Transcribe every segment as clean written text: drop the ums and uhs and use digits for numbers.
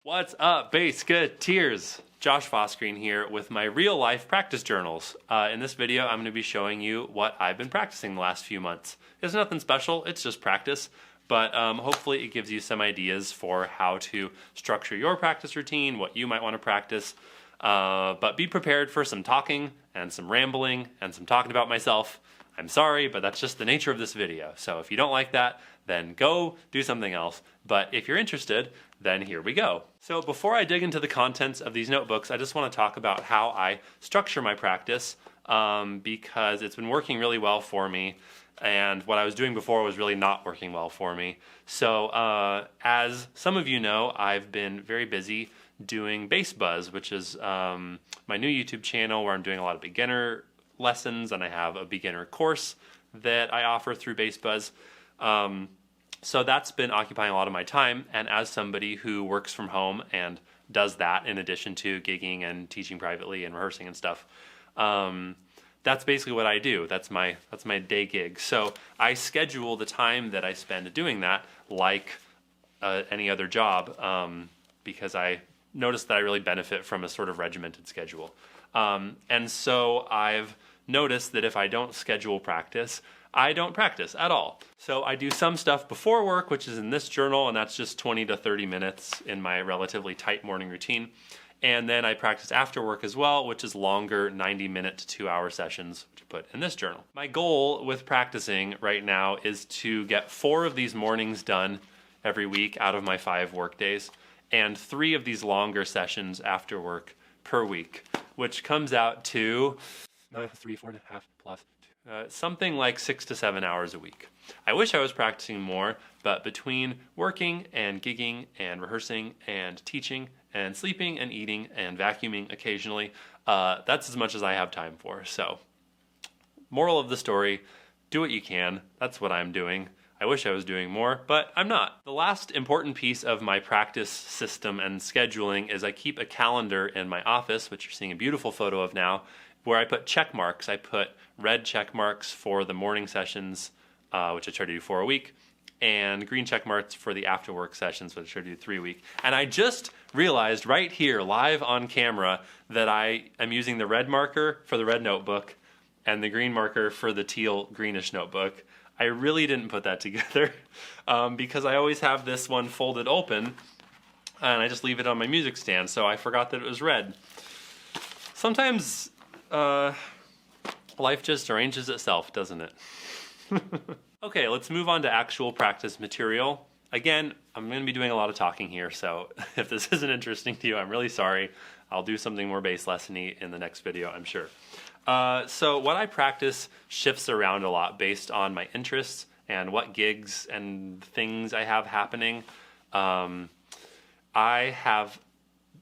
What's up, Bassketeers? Josh Fossgreen here with my real life practice journals. In this video, I'm going to be showing you what I've been practicing the last few months. It's nothing special, it's just practice, but hopefully it gives you some ideas for how to structure your practice routine, what you might want to practice. But be prepared for some talking and some rambling and some talking about myself. I'm sorry, but that's just the nature of this video. So if you don't like that, then go do something else. But if you're interested, then here we go. So before I dig into the contents of these notebooks, I just want to talk about how I structure my practice because it's been working really well for me. And what I was doing before was really not working well for me. So as some of you know, I've been very busy doing Bass Buzz, which is my new YouTube channel where I'm doing a lot of beginner lessons, and I have a beginner course that I offer through Bass Buzz. So that's been occupying a lot of my time, and as somebody who works from home and does that in addition to gigging and teaching privately and rehearsing and stuff, that's basically what I do. That's my day gig. So I schedule the time that I spend doing that like any other job because I noticed that I really benefit from a sort of regimented schedule. And so I've noticed that if I don't schedule practice, I don't practice at all. So I do some stuff before work, which is in this journal, and that's just 20 to 30 minutes in my relatively tight morning routine. And then I practice after work as well, which is longer 90-minute to 2-hour sessions, which I put in this journal. My goal with practicing right now is to get 4 of these mornings done every week out of my 5 work days, and 3 of these longer sessions after work per week, which comes out to 4.5 plus something like 6 to 7 hours a week. I wish I was practicing more, but between working and gigging and rehearsing and teaching and sleeping and eating and vacuuming occasionally, that's as much as I have time for. So, moral of the story, do what you can. That's what I'm doing. I wish I was doing more, but I'm not. The last important piece of my practice system and scheduling is I keep a calendar in my office, which you're seeing a beautiful photo of now, where I put check marks. I put red check marks for the morning sessions, which I try to do 4 a week, and green check marks for the after work sessions, which I try to do 3 a week. And I just realized right here, live on camera, that I am using the red marker for the red notebook and the green marker for the teal greenish notebook. I really didn't put that together because I always have this one folded open and I just leave it on my music stand, so I forgot that it was red. Sometimes life just arranges itself, doesn't it? Okay, let's move on to actual practice material. Again, I'm going to be doing a lot of talking here, so if this isn't interesting to you, I'm really sorry. I'll do something more bass lesson-y in the next video, I'm sure. So what I practice shifts around a lot based on my interests and what gigs and things I have happening. I have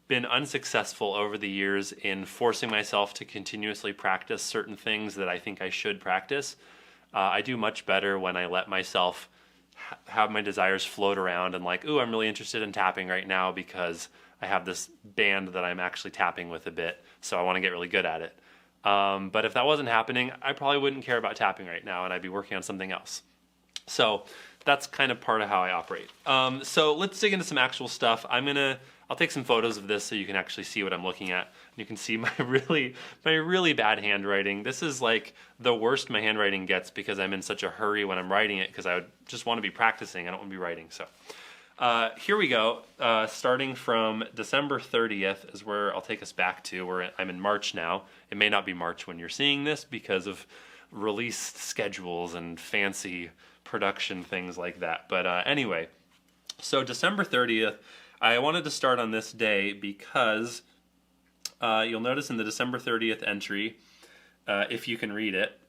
been unsuccessful over the years in forcing myself to continuously practice certain things that I think I should practice. I do much better when I let myself have my desires float around and like, ooh, I'm really interested in tapping right now because I have this band that I'm actually tapping with a bit, so I want to get really good at it. But if that wasn't happening, I probably wouldn't care about tapping right now and I'd be working on something else. So that's kind of part of how I operate. So let's dig into some actual stuff. I'll take some photos of this so you can actually see what I'm looking at. You can see my really bad handwriting. This is like the worst my handwriting gets because I'm in such a hurry when I'm writing it because I would just want to be practicing. I don't want to be writing. So here we go. Starting from December 30th is where I'll take us back to. I'm in March now. It may not be March when you're seeing this because of release schedules and fancy production things like that. But anyway, so December 30th, I wanted to start on this day because you'll notice in the December 30th entry, if you can read it,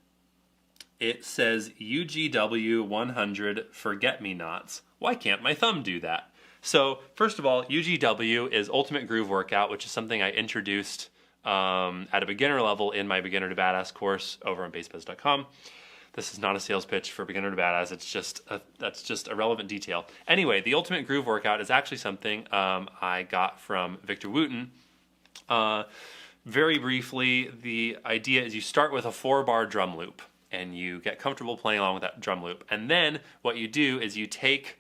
it says UGW 100 Forget-Me-Nots. Why can't my thumb do that? So first of all, UGW is Ultimate Groove Workout, which is something I introduced at a beginner level in my Beginner to Badass course over on bassbuzz.com. This is not a sales pitch for Beginner to Badass. That's just a relevant detail. Anyway, the Ultimate Groove Workout is actually something I got from Victor Wooten. Very briefly, the idea is you start with a 4-bar drum loop and you get comfortable playing along with that drum loop. And then what you do is you take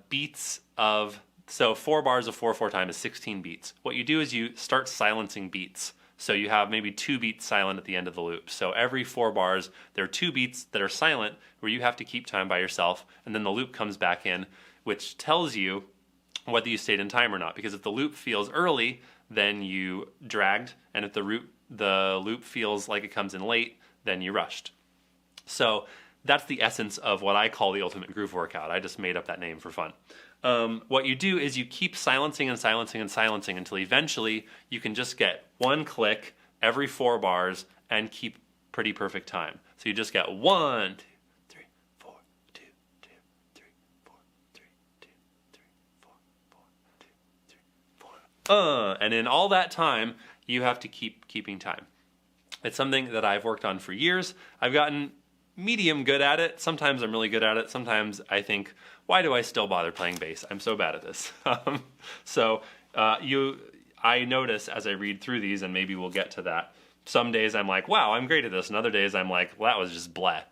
beats of So 4 bars of 4/4 time is 16 beats. What you do is you start silencing beats. So you have maybe 2 beats silent at the end of the loop. So every 4 bars, there are 2 beats that are silent where you have to keep time by yourself, and then the loop comes back in, which tells you whether you stayed in time or not. Because if the loop feels early, then you dragged, and if the loop feels like it comes in late, then you rushed. So that's the essence of what I call the ultimate groove workout. I just made up that name for fun. What you do is you keep silencing and silencing and silencing until eventually you can just get 1 click every 4 bars and keep pretty perfect time. So you just get 1, 2, 3, 4, 2, 2, 3, 4, 3, 2, 3, 4, 4, 2, 3, 4. And in all that time, you have to keep keeping time. It's something that I've worked on for years. I've gotten medium good at it. Sometimes I'm really good at it. Sometimes I think, why do I still bother playing bass? I'm so bad at this. I notice as I read through these, and maybe we'll get to that, some days I'm like, wow, I'm great at this, and other days I'm like, well, that was just bleh.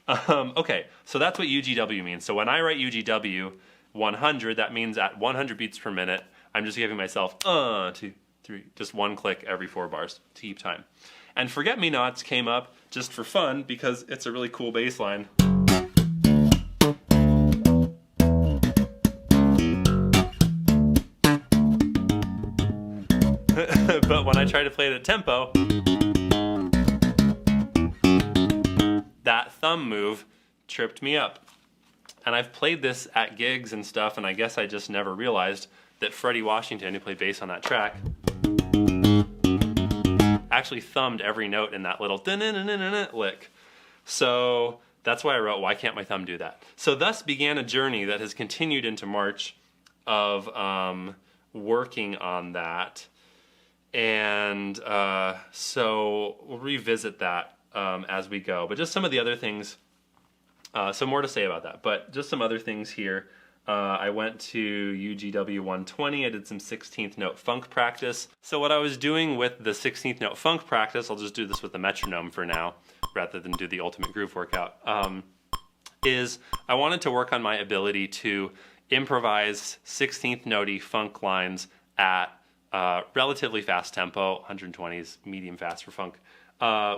Okay, so that's what UGW means. So when I write UGW 100, that means at 100 beats per minute, I'm just giving myself 2, 3, just 1 click every 4 bars to keep time. And Forget-Me-Nots came up just for fun because it's a really cool bass line. But when I try to play it at tempo, that thumb move tripped me up. And I've played this at gigs and stuff, and I guess I just never realized that Freddie Washington, who played bass on that track, actually thumbed every note in that little lick. So that's why I wrote, why can't my thumb do that? So thus began a journey that has continued into March of working on that. And so we'll revisit that as we go. But just some of the other things, some more to say about that, but just some other things here. I went to UGW 120, I did some 16th note funk practice. So what I was doing with the 16th note funk practice, I'll just do this with the metronome for now, rather than do the ultimate groove workout, is I wanted to work on my ability to improvise 16th note-y funk lines at relatively fast tempo, 120s, medium fast for funk,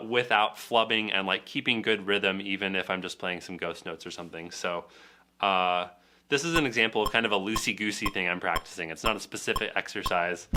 without flubbing and like keeping good rhythm even if I'm just playing some ghost notes or something. So this is an example of kind of a loosey-goosey thing I'm practicing. It's not a specific exercise.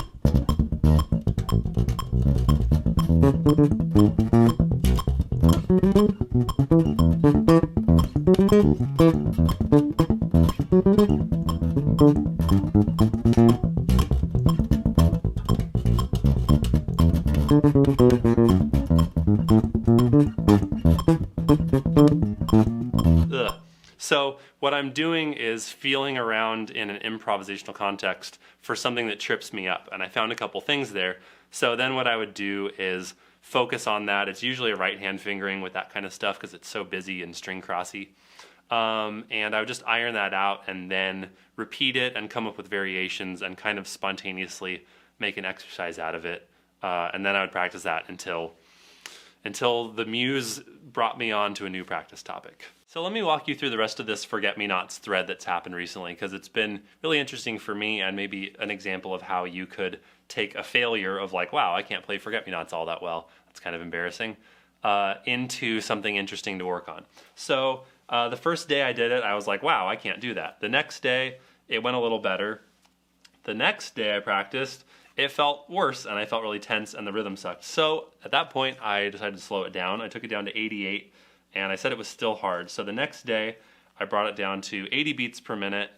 So what I'm doing is feeling around in an improvisational context for something that trips me up, and I found a couple things there. So then what I would do is focus on that. It's usually a right hand fingering with that kind of stuff because it's so busy and string crossy. And I would just iron that out and then repeat it and come up with variations and kind of spontaneously make an exercise out of it. And then I would practice that until the muse brought me on to a new practice topic. So let me walk you through the rest of this Forget-Me-Nots thread that's happened recently, because it's been really interesting for me and maybe an example of how you could take a failure of like, wow, I can't play Forget-Me-Nots all that well, that's kind of embarrassing, into something interesting to work on. So the first day I did it, I was like, wow, I can't do that. The next day, it went a little better. The next day I practiced, it felt worse and I felt really tense and the rhythm sucked. So at that point, I decided to slow it down. I took it down to 88 and I said it was still hard. So the next day, I brought it down to 80 beats per minute.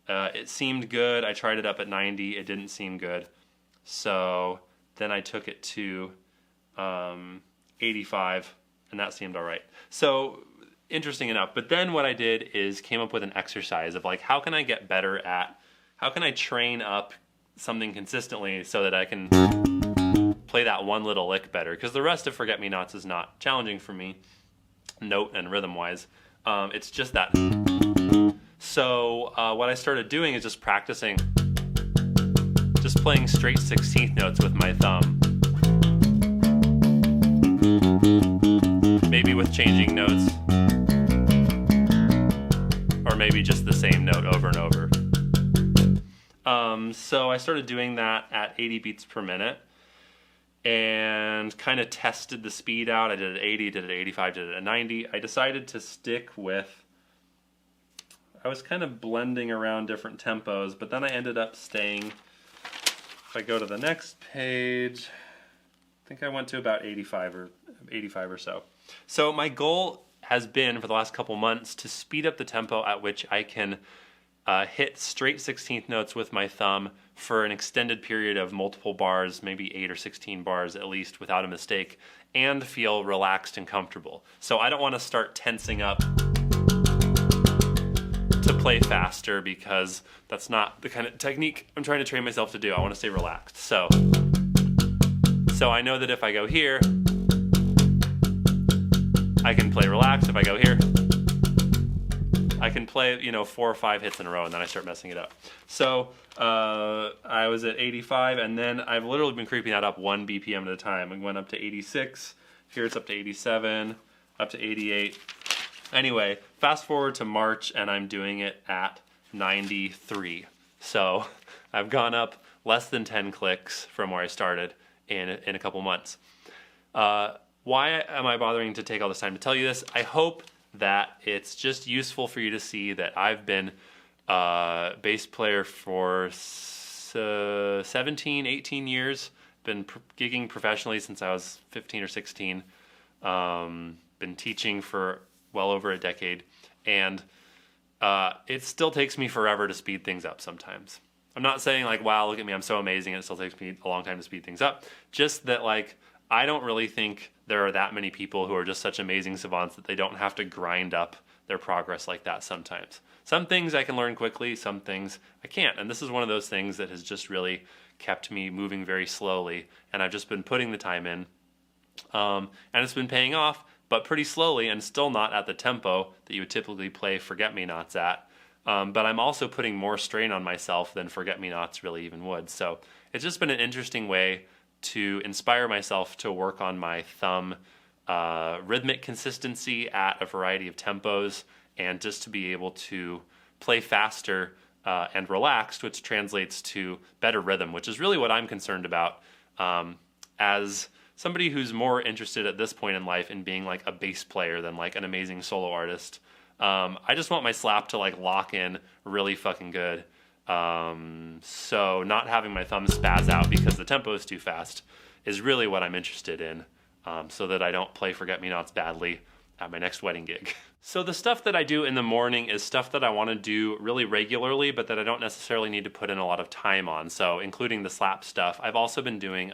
It seemed good. I tried it up at 90. It didn't seem good. So then I took it to 85 and that seemed all right. So interesting enough. But then what I did is came up with an exercise of like, how can I get better at, how can I train up something consistently so that I can play that one little lick better? Because the rest of Forget-Me-Nots is not challenging for me, note and rhythm wise. It's just that. So what I started doing is just practicing, just playing straight 16th notes with my thumb. Maybe with changing notes. Or maybe just the same note over and over. So I started doing that at 80 beats per minute and kind of tested the speed out. I did it at 80, did it at 85, did it at 90. I decided to stick with, I was kind of blending around different tempos, but then I ended up staying, if I go to the next page, I think I went to about 85 or so. So my goal has been for the last couple months to speed up the tempo at which I can hit straight 16th notes with my thumb for an extended period of multiple bars, maybe 8 or 16 bars at least without a mistake, and feel relaxed and comfortable. So I don't want to start tensing up to play faster because that's not the kind of technique I'm trying to train myself to do. I want to stay relaxed. So I know that if I go here, I can play relaxed. If I go here, I can play, 4 or 5 hits in a row, and then I start messing it up. So I was at 85, and then I've literally been creeping that up 1 BPM at a time. I went up to 86. Here it's up to 87, up to 88. Anyway, fast forward to March, and I'm doing it at 93. So I've gone up less than 10 clicks from where I started in a couple months. Why am I bothering to take all this time to tell you this? I hope that it's just useful for you to see that I've been a bass player for 17, 18 years, been gigging professionally since I was 15 or 16, been teaching for well over a decade, and it still takes me forever to speed things up sometimes. I'm not saying like, wow, look at me, I'm so amazing, and it still takes me a long time to speed things up. Just that like, I don't really think there are that many people who are just such amazing savants that they don't have to grind up their progress like that sometimes. Some things I can learn quickly, some things I can't. And this is one of those things that has just really kept me moving very slowly. And I've just been putting the time in. And it's been paying off, but pretty slowly and still not at the tempo that you would typically play forget-me-nots at. But I'm also putting more strain on myself than forget-me-nots really even would. So it's just been an interesting way to inspire myself to work on my thumb rhythmic consistency at a variety of tempos, and just to be able to play faster and relaxed, which translates to better rhythm, which is really what I'm concerned about as somebody who's more interested at this point in life in being like a bass player than like an amazing solo artist. I just want my slap to like lock in really fucking good. So not having my thumb spaz out because the tempo is too fast is really what I'm interested in, so that I don't play forget-me-nots badly at my next wedding gig. So the stuff that I do in the morning is stuff that I want to do really regularly, but that I don't necessarily need to put in a lot of time on. So including the slap stuff, I've also been doing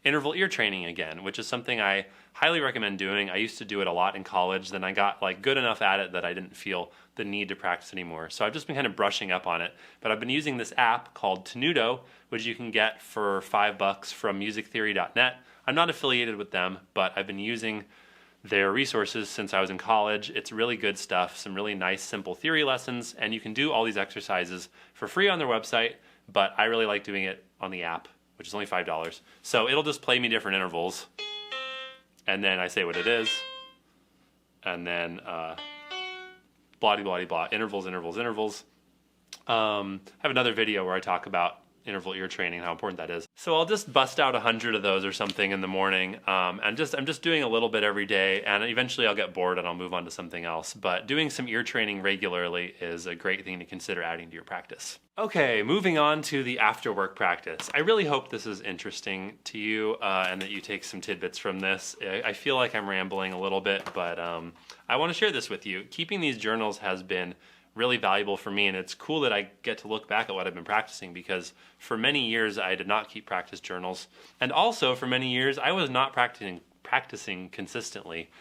interval ear training again, which is something I highly recommend doing. I used to do it a lot in college, then I got like good enough at it that I didn't feel the need to practice anymore. So I've just been kind of brushing up on it. But I've been using this app called Tenuto, which you can get for $5 from musictheory.net. I'm not affiliated with them, but I've been using their resources since I was in college. It's really good stuff, some really nice simple theory lessons, and you can do all these exercises for free on their website, but I really like doing it on the app, which is only $5. So it'll just play me different intervals, and then I say what it is, and then blah, blah, blah, intervals, intervals, intervals. I have another video where I talk about interval ear training and how important that is. So I'll just bust out 100 of those or something in the morning, and I'm just doing a little bit every day, and eventually I'll get bored and I'll move on to something else. But doing some ear training regularly is a great thing to consider adding to your practice. Okay, moving on to the after work practice. I really hope this is interesting to you and that you take some tidbits from this. I feel like I'm rambling a little bit, but I want to share this with you. Keeping these journals has been really valuable for me, and it's cool that I get to look back at what I've been practicing, because for many years I did not keep practice journals, and also for many years I was not practicing consistently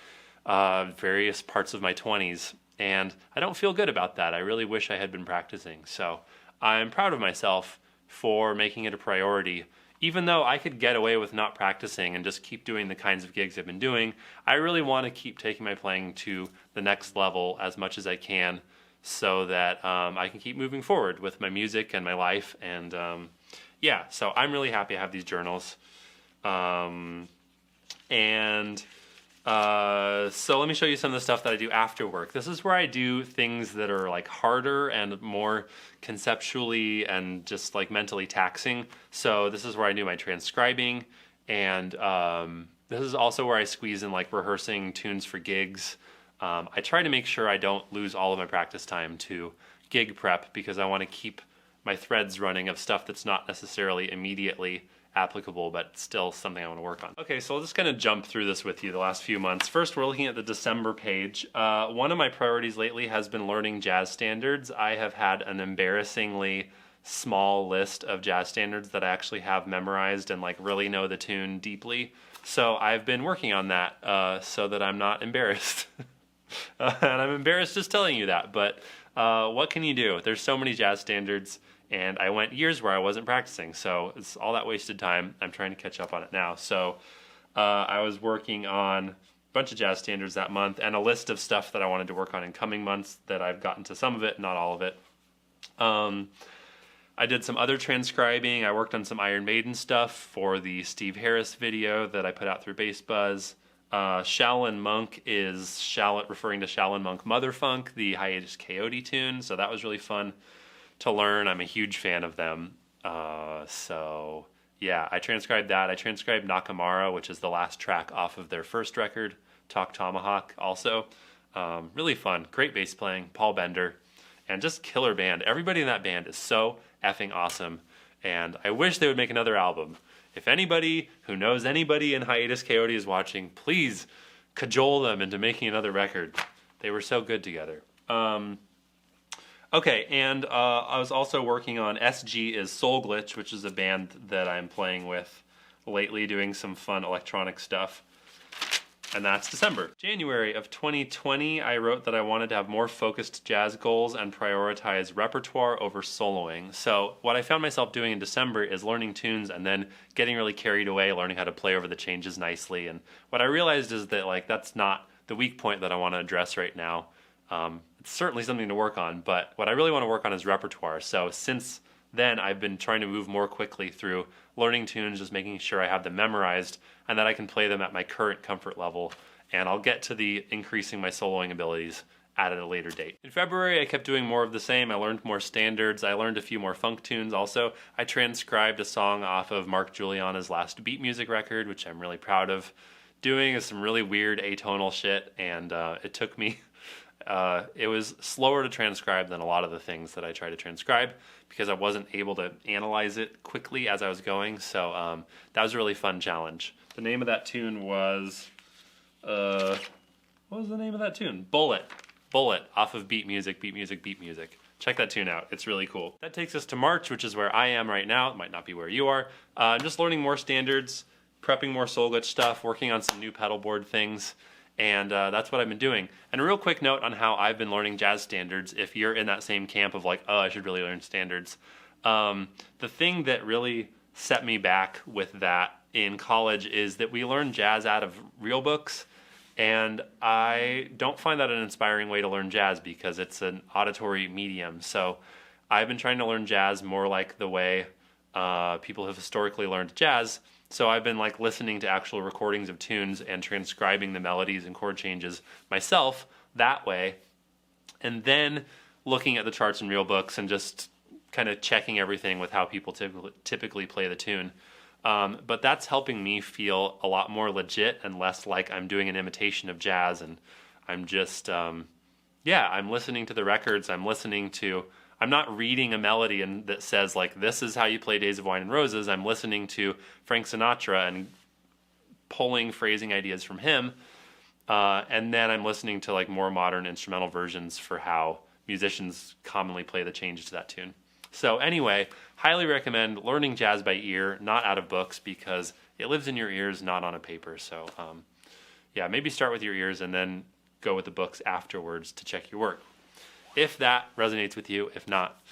various parts of my 20s, and I don't feel good about that. I really wish I had been practicing. So I'm proud of myself for making it a priority. Even though I could get away with not practicing and just keep doing the kinds of gigs I've been doing, I really want to keep taking my playing to the next level as much as I can, so that I can keep moving forward with my music and my life. And yeah, so I'm really happy I have these journals. And So let me show you some of the stuff that I do after work. This is where I do things that are like harder and more conceptually and just like mentally taxing. So this is where I do my transcribing, and this is also where I squeeze in like rehearsing tunes for gigs. I try to make sure I don't lose all of my practice time to gig prep, because I want to keep my threads running of stuff that's not necessarily immediately applicable, but still something I want to work on. Okay, so I'll just kind of jump through this with you the last few months. First, we're looking at the December page. One of my priorities lately has been learning jazz standards. I have had an embarrassingly small list of jazz standards that I actually have memorized and like really know the tune deeply. So I've been working on that so that I'm not embarrassed. And I'm embarrassed just telling you that, but what can you do? There's so many jazz standards, and I went years where I wasn't practicing, so it's all that wasted time. I'm trying to catch up on it now. So I was working on a bunch of jazz standards that month, and a list of stuff that I wanted to work on in coming months that I've gotten to some of it, not all of it. I did some other transcribing. I worked on some Iron Maiden stuff for the Steve Harris video that I put out through Bass Buzz. Shaolin Monk is referring to Shaolin Monk Motherfunk, the Hiatus Coyote tune, so that was really fun to learn. I'm a huge fan of them. So yeah, I transcribed that. I transcribed Nakamura, which is the last track off of their first record, Talk Tomahawk, also. Really fun. Great bass playing, Paul Bender, and just killer band. Everybody in that band is so effing awesome, and I wish they would make another album. If anybody who knows anybody in Hiatus Coyote is watching, please cajole them into making another record. They were so good together. Okay, and I was also working on SG is Soul Glitch, which is a band that I'm playing with lately, doing some fun electronic stuff. And that's December. January of 2020, I wrote that I wanted to have more focused jazz goals and prioritize repertoire over soloing. So what I found myself doing in December is learning tunes and then getting really carried away, learning how to play over the changes nicely. And what I realized is that like that's not the weak point that I want to address right now. It's certainly something to work on, but what I really want to work on is repertoire. So since then, I've been trying to move more quickly through learning tunes, just making sure I have them memorized and that I can play them at my current comfort level. And I'll get to the increasing my soloing abilities at a later date. In February, I kept doing more of the same. I learned more standards. I learned a few more funk tunes also. I transcribed a song off of Mark Juliana's last beat music record, which I'm really proud of doing. Is some really weird atonal shit, and it took me it was slower to transcribe than a lot of the things that I try to transcribe because I wasn't able to analyze it quickly as I was going. So that was a really fun challenge. The name of that tune was, what was the name of that tune? Bullet off of Beat Music. Check that tune out. It's really cool. That takes us to March, which is where I am right now. It might not be where you are. I'm just learning more standards, prepping more Soul Glitch stuff, working on some new pedal board things. And that's what I've been doing. And a real quick note on how I've been learning jazz standards, if you're in that same camp of like, oh, I should really learn standards. The thing that really set me back with that in college is that we learn jazz out of real books. And I don't find that an inspiring way to learn jazz because it's an auditory medium. So I've been trying to learn jazz more like the way people have historically learned jazz. So I've been like listening to actual recordings of tunes and transcribing the melodies and chord changes myself that way, and then looking at the charts in real books and just kind of checking everything with how people typically play the tune. But that's helping me feel a lot more legit and less like I'm doing an imitation of jazz, and I'm just, I'm listening to the records, I'm not reading a melody and that says like, this is how you play Days of Wine and Roses. I'm listening to Frank Sinatra and pulling phrasing ideas from him. And then I'm listening to like more modern instrumental versions for how musicians commonly play the changes to that tune. So anyway, highly recommend learning jazz by ear, not out of books, because it lives in your ears, not on a paper. So maybe start with your ears and then go with the books afterwards to check your work, if that resonates with you. If not,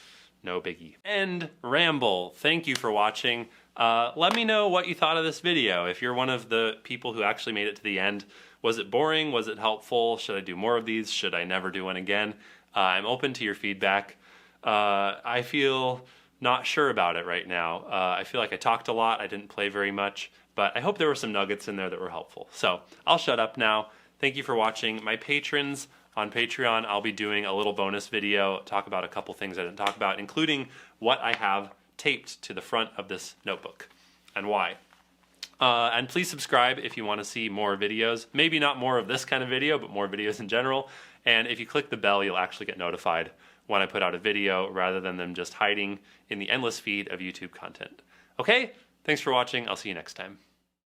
no biggie. End ramble. Thank you for watching. Let me know what you thought of this video. If you're one of the people who actually made it to the end, was it boring? Was it helpful? Should I do more of these? Should I never do one again? I'm open to your feedback. I feel not sure about it right now. I feel like I talked a lot, I didn't play very much, but I hope there were some nuggets in there that were helpful. So I'll shut up now. Thank you for watching. My patrons on Patreon, I'll be doing a little bonus video, talk about a couple things I didn't talk about, including what I have taped to the front of this notebook and why. And please subscribe if you want to see more videos. Maybe not more of this kind of video, but more videos in general. And if you click the bell, you'll actually get notified when I put out a video rather than them just hiding in the endless feed of YouTube content. Okay, thanks for watching. I'll see you next time.